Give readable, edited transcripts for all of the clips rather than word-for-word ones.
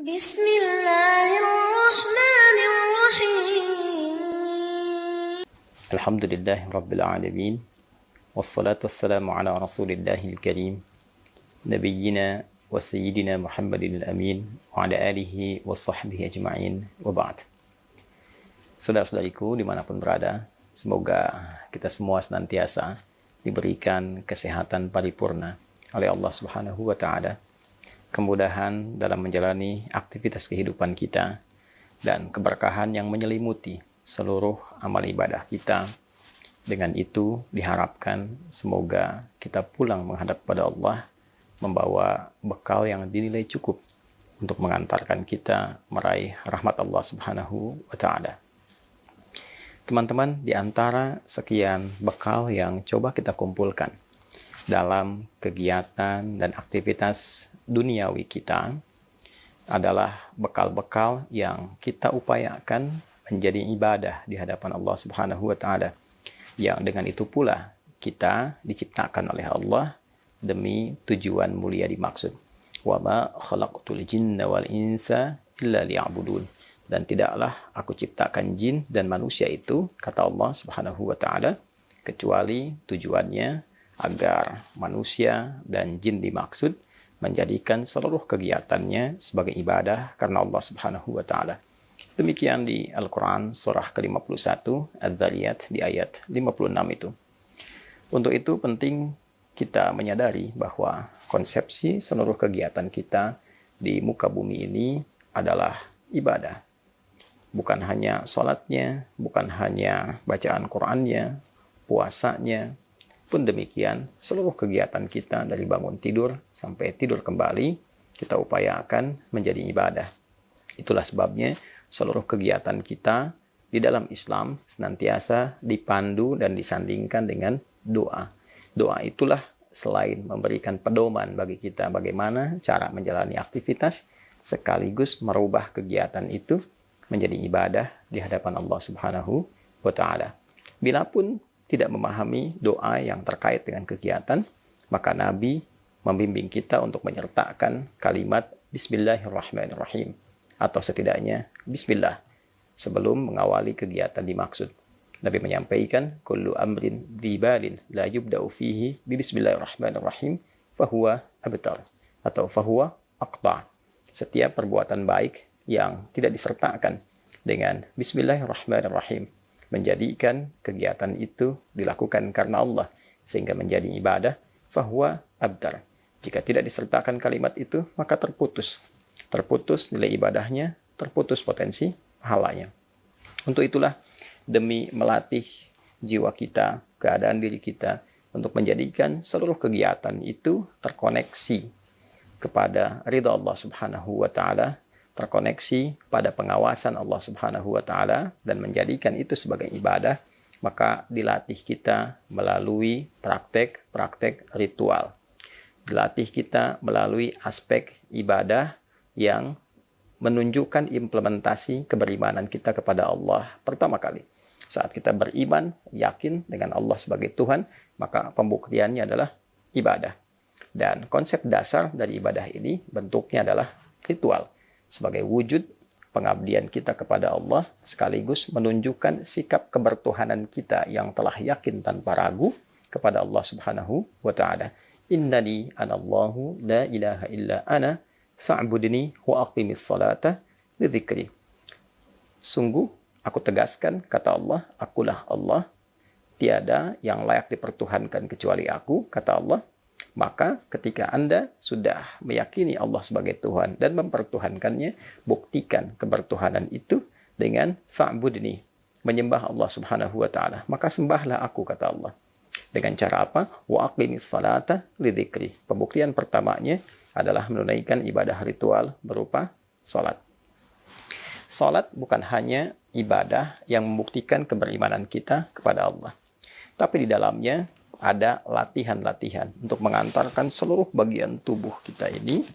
بسم الله الرحمن الرحيم الحمد لله رب العالمين والصلاة والسلام على رسول الله الكريم نبينا وسيدنا محمد الأمين وعلى آله وصحبه أجمعين وبعد. Saudara-saudariku dimanapun berada, semoga kita semua senantiasa diberikan kesehatan paripurna oleh Allah Subhanahu wa Ta'ala, kemudahan dalam menjalani aktivitas kehidupan kita, dan keberkahan yang menyelimuti seluruh amal ibadah kita. Dengan itu diharapkan semoga kita pulang menghadap pada Allah membawa bekal yang dinilai cukup untuk mengantarkan kita meraih rahmat Allah Subhanahu wa Ta'ala. Teman-teman, di antara sekian bekal yang coba kita kumpulkan dalam kegiatan dan aktivitas duniawi kita adalah bekal-bekal yang kita upayakan menjadi ibadah di hadapan Allah Subhanahu wa Ta'ala, yang dengan itu pula kita diciptakan oleh Allah demi tujuan mulia dimaksud. Wa ma khalaqtul jinna wal insa illa liya'budun. Dan tidaklah aku ciptakan jin dan manusia itu, kata Allah Subhanahu wa Ta'ala, kecuali tujuannya agar manusia dan jin dimaksud menjadikan seluruh kegiatannya sebagai ibadah karena Allah Subhanahu wa Ta'ala. Demikian di Al-Quran surah ke-51 Adz-Dzariyat di ayat 56 itu. Untuk itu penting kita menyadari bahwa konsepsi seluruh kegiatan kita di muka bumi ini adalah ibadah. Bukan hanya sholatnya, bukan hanya bacaan Qur'annya, puasanya, pun demikian, seluruh kegiatan kita dari bangun tidur sampai tidur kembali, kita upayakan menjadi ibadah. Itulah sebabnya seluruh kegiatan kita di dalam Islam senantiasa dipandu dan disandingkan dengan doa. Doa itulah selain memberikan pedoman bagi kita bagaimana cara menjalani aktivitas, sekaligus merubah kegiatan itu menjadi ibadah di hadapan Allah Subhanahu wa Ta'ala. Bilapun tidak memahami doa yang terkait dengan kegiatan, maka Nabi membimbing kita untuk menyertakan kalimat Bismillahirrahmanirrahim, atau setidaknya Bismillah, sebelum mengawali kegiatan dimaksud. Nabi menyampaikan, kullu amrin dzibalin la yubda'u fihi bi Bismillahirrahmanirrahim fahuwa abtar, atau fahuwa aqta. Setiap perbuatan baik yang tidak disertakan dengan Bismillahirrahmanirrahim menjadikan kegiatan itu dilakukan karena Allah sehingga menjadi ibadah, fahuwa abtar. Jika tidak disertakan kalimat itu, maka terputus nilai ibadahnya, terputus potensi pahalanya. Untuk itulah, demi melatih jiwa kita, keadaan diri kita, untuk menjadikan seluruh kegiatan itu terkoneksi kepada ridha Allah Subhanahu wa Ta'ala, terkoneksi pada pengawasan Allah Subhanahu wa Ta'ala, dan menjadikan itu sebagai ibadah, maka dilatih kita melalui praktek-praktek ritual. Dilatih kita melalui aspek ibadah yang menunjukkan implementasi keberimanan kita kepada Allah pertama kali. Saat kita beriman, yakin dengan Allah sebagai Tuhan, maka pembuktiannya adalah ibadah. Dan konsep dasar dari ibadah ini bentuknya adalah ritual, sebagai wujud pengabdian kita kepada Allah, sekaligus menunjukkan sikap kebertuhanan kita yang telah yakin tanpa ragu kepada Allah Subhanahu wa Ta'ala. Innani anallahu la ilaha illa ana fa'budni wa aqimis salata li dzikri. Sungguh aku tegaskan, kata Allah, akulah Allah, tiada yang layak dipertuhankan kecuali aku, kata Allah. Maka ketika Anda sudah meyakini Allah sebagai Tuhan dan mempertuhankannya, buktikan kebertuhanan itu dengan fa'budni, menyembah Allah Subhanahu wa Ta'ala. Maka sembahlah aku, kata Allah. Dengan cara apa? Wa aqimis salata li dzikri. Pembuktian pertamanya adalah menunaikan ibadah ritual berupa salat. Salat bukan hanya ibadah yang membuktikan keberimanan kita kepada Allah, tapi di dalamnya ada latihan-latihan untuk mengantarkan seluruh bagian tubuh kita ini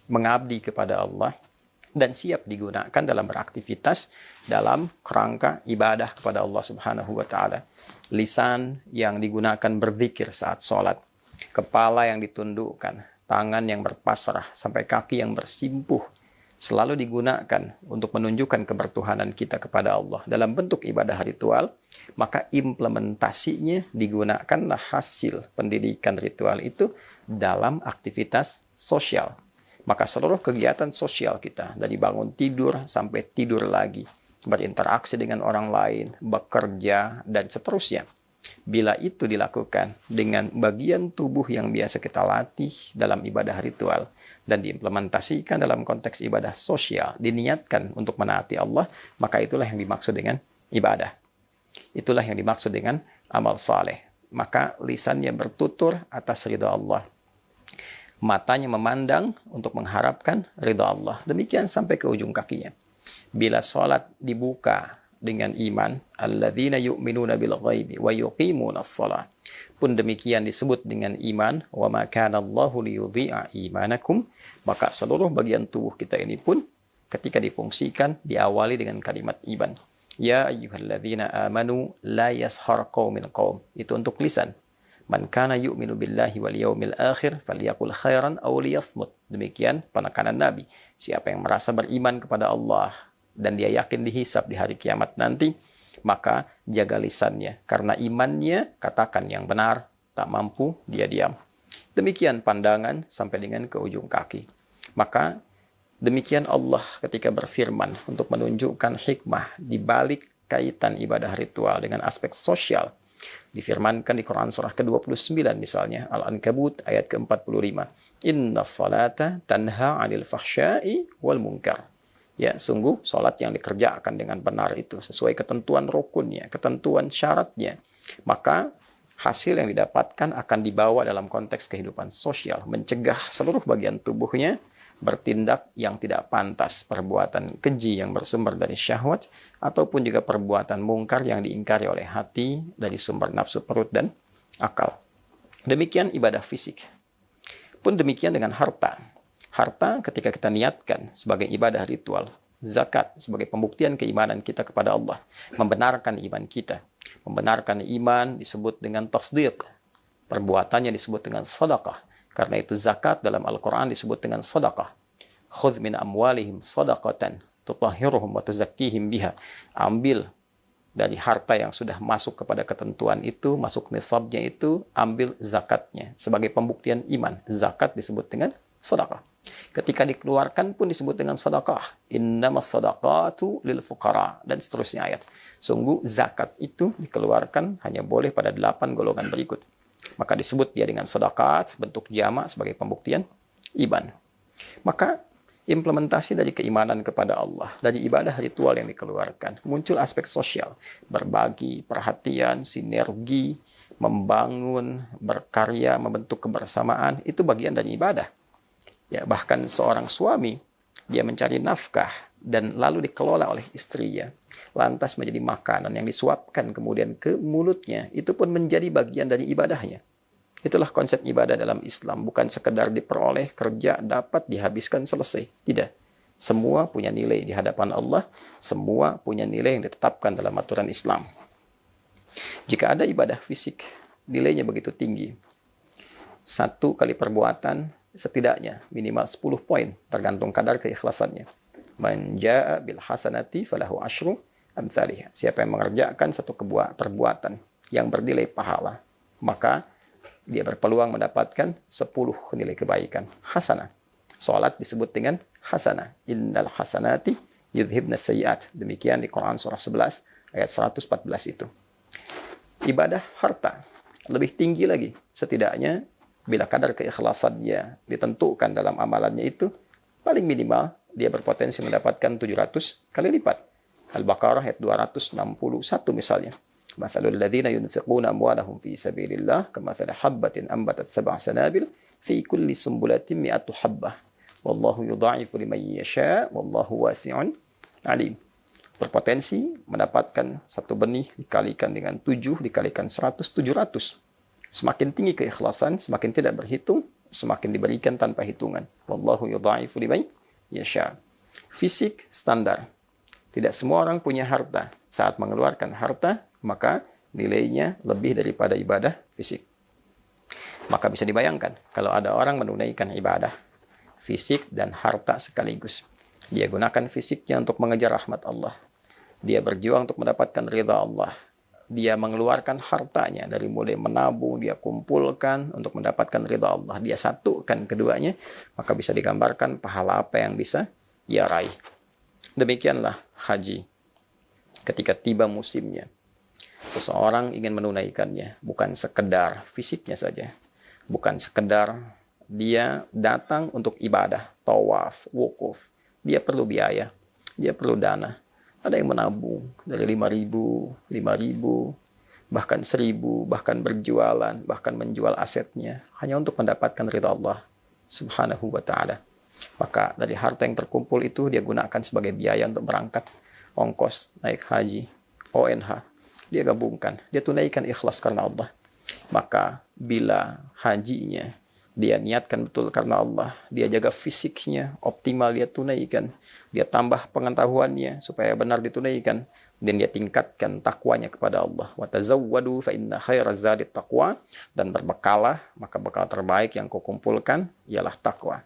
mengabdi kepada Allah dan siap digunakan dalam beraktivitas dalam kerangka ibadah kepada Allah Subhanahu wa Ta'ala. Lisan yang digunakan berzikir saat sholat, kepala yang ditundukkan, tangan yang berpasrah, sampai kaki yang bersimpuh selalu digunakan untuk menunjukkan kebertuhanan kita kepada Allah dalam bentuk ibadah ritual, maka implementasinya digunakanlah hasil pendidikan ritual itu dalam aktivitas sosial. Maka seluruh kegiatan sosial kita, dari bangun tidur sampai tidur lagi, berinteraksi dengan orang lain, bekerja, dan seterusnya, bila itu dilakukan dengan bagian tubuh yang biasa kita latih dalam ibadah ritual dan diimplementasikan dalam konteks ibadah sosial, diniatkan untuk menaati Allah, maka itulah yang dimaksud dengan ibadah. Itulah yang dimaksud dengan amal saleh. Maka lisannya bertutur atas ridha Allah, matanya memandang untuk mengharapkan ridha Allah. Demikian sampai ke ujung kakinya. Bila sholat dibuka dengan iman, alladzina yu'minuna bil ghaibi wa yuqimuna shalah, pun demikian disebut dengan iman, wa ma kana Allahu liyudhi'a imanakum, maka seluruh bagian tubuh kita ini pun ketika difungsikan diawali dengan kalimat iman. Ya ayyuhalladzina amanu la yashar qaumin qaum, itu untuk lisan. Man kana yu'minu billahi wal yawmil akhir falyaqul khairan aw liyasmut. Demikian penekanan Nabi. Siapa yang merasa beriman kepada Allah dan dia yakin dihisab di hari kiamat nanti, maka jaga lisannya. Karena imannya katakan yang benar, tak mampu dia diam. Demikian pandangan sampai dengan ke ujung kaki. Maka demikian Allah ketika berfirman untuk menunjukkan hikmah di balik kaitan ibadah ritual dengan aspek sosial. Difirmankan di Quran surah ke-29 misalnya, Al-Ankabut ayat ke-45. Inna salata tanha 'anil fahsya'i wal munkar. Ya, sungguh sholat yang dikerjakan dengan benar itu sesuai ketentuan rukunnya, ketentuan syaratnya, maka hasil yang didapatkan akan dibawa dalam konteks kehidupan sosial, mencegah seluruh bagian tubuhnya bertindak yang tidak pantas, perbuatan keji yang bersumber dari syahwat, ataupun juga perbuatan mungkar yang diingkari oleh hati dari sumber nafsu perut dan akal. Demikian ibadah fisik. Pun demikian dengan harta. Harta ketika kita niatkan sebagai ibadah ritual, zakat sebagai pembuktian keimanan kita kepada Allah, membenarkan iman kita. Membenarkan iman disebut dengan tasdiq, perbuatannya disebut dengan sedekah. Karena itu zakat dalam Al-Quran disebut dengan sedekah. Khudh min amwalihim sadaqatan tutahhiruhum wa tuzakkihim biha. Ambil dari harta yang sudah masuk kepada ketentuan itu, masuk nisabnya itu, ambil zakatnya sebagai pembuktian iman. Zakat disebut dengan sedekah. Ketika dikeluarkan pun disebut dengan sedekah. Innamas sadaqatu lil fuqara, dan seterusnya ayat. Sungguh zakat itu dikeluarkan hanya boleh pada 8 golongan berikut. Maka disebut dia dengan sedekah, bentuk jamak sebagai pembuktian iman. Maka implementasi dari keimanan kepada Allah, dari ibadah ritual yang dikeluarkan, muncul aspek sosial, berbagi, perhatian, sinergi, membangun, berkarya, membentuk kebersamaan, itu bagian dari ibadah. Ya, bahkan seorang suami, dia mencari nafkah dan lalu dikelola oleh istrinya, lantas menjadi makanan yang disuapkan kemudian ke mulutnya, itu pun menjadi bagian dari ibadahnya. Itulah konsep ibadah dalam Islam, bukan sekedar diperoleh, kerja, dapat, dihabiskan, selesai. Tidak. Semua punya nilai di hadapan Allah, semua punya nilai yang ditetapkan dalam aturan Islam. Jika ada ibadah fisik, nilainya begitu tinggi. 1 kali perbuatan, setidaknya minimal 10 poin, tergantung kadar keikhlasannya. Man jaa bil hasanati falahu asyru amthaliha. Siapa yang mengerjakan satu perbuatan yang bernilai pahala, maka dia berpeluang mendapatkan 10 nilai kebaikan. Hasanah. Salat disebut dengan hasanah. Innal hasanati yudhibnas sayyi'at. Demikian di Quran surah 11 ayat 114 itu. Ibadah harta lebih tinggi lagi. Setidaknya bila kadar keikhlasannya ditentukan dalam amalannya itu, paling minimal dia berpotensi mendapatkan 700 kali lipat. Al-Baqarah ayat 261 misalnya. Mathalul ladzina yunfiquna amwalahum fi sabilillah kamathali habbatin ambatat sab'a sanabil fi kulli sumbulatin mi'atu habbah. Wallahu yudha'ifu liman yasha' wallahu wasi'un alim. Berpotensi mendapatkan satu benih dikalikan dengan 7 dikalikan 100, 700. Semakin tinggi keikhlasan, semakin tidak berhitung, semakin diberikan tanpa hitungan. Wallahu yudha'ifu liman yasha'. Fisik standar. Tidak semua orang punya harta. Saat mengeluarkan harta, maka nilainya lebih daripada ibadah fisik. Maka bisa dibayangkan, kalau ada orang menunaikan ibadah fisik dan harta sekaligus. Dia gunakan fisiknya untuk mengejar rahmat Allah. Dia berjuang untuk mendapatkan ridha Allah. Dia mengeluarkan hartanya dari mulai menabung, dia kumpulkan untuk mendapatkan ridha Allah. Dia satukan keduanya, maka bisa digambarkan pahala apa yang bisa ia raih. Demikianlah haji. Ketika tiba musimnya, seseorang ingin menunaikannya, bukan sekedar fisiknya saja, bukan sekedar dia datang untuk ibadah, tawaf, wukuf. Dia perlu biaya, dia perlu dana. Ada yang menabung dari 5.000, bahkan 1.000, bahkan berjualan, bahkan menjual asetnya hanya untuk mendapatkan ridha Allah Subhanahu wa ta'ala. Maka dari harta yang terkumpul itu dia gunakan sebagai biaya untuk berangkat, ongkos, naik haji, ONH. Dia gabungkan, dia tunaikan ikhlas karena Allah. Maka bila hajinya dia niatkan betul karena Allah, dia jaga fisiknya optimal, dia tunaikan, dia tambah pengetahuannya supaya benar ditunaikan, dan dia tingkatkan takwanya kepada Allah. Wa tazawwadu fa inna khairaz zadi taqwa, dan berbekalah, maka bekal terbaik yang kau kumpulkan ialah takwa.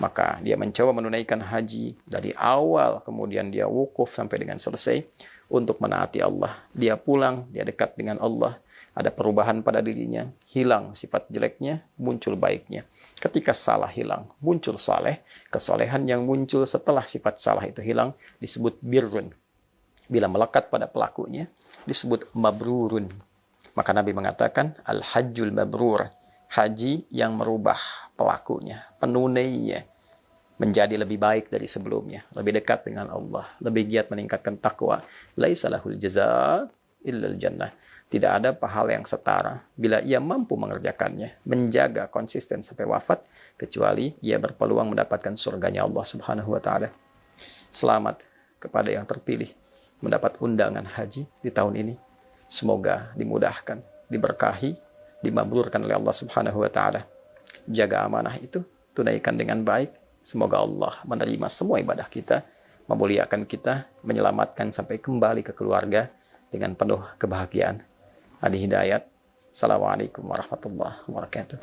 Maka dia mencoba menunaikan haji dari awal, kemudian dia wukuf sampai dengan selesai untuk menaati Allah. Dia pulang, dia dekat dengan Allah. Ada perubahan pada dirinya, hilang sifat jeleknya, muncul baiknya. Ketika salah hilang, muncul saleh. Kesolehan yang muncul setelah sifat salah itu hilang disebut birrun. Bila melekat pada pelakunya, disebut mabrurun. Maka Nabi mengatakan, al-hajjul mabrur. Haji yang merubah pelakunya, penunainya, menjadi lebih baik dari sebelumnya, lebih dekat dengan Allah, lebih giat meningkatkan takwa. Laisa lahul jazaa illal jannah. Tidak ada pahala yang setara bila ia mampu mengerjakannya, menjaga konsisten sampai wafat, kecuali ia berpeluang mendapatkan surganya Allah Subhanahu wa ta'ala. Selamat kepada yang terpilih mendapat undangan haji di tahun ini. Semoga dimudahkan, diberkahi, dimabrurkan oleh Allah Subhanahu wa ta'ala. Jaga amanah itu, tunaikan dengan baik. Semoga Allah menerima semua ibadah kita, memuliakan kita, menyelamatkan sampai kembali ke keluarga dengan penuh kebahagiaan. Adi Hidayat. Assalamualaikum warahmatullahi wabarakatuh.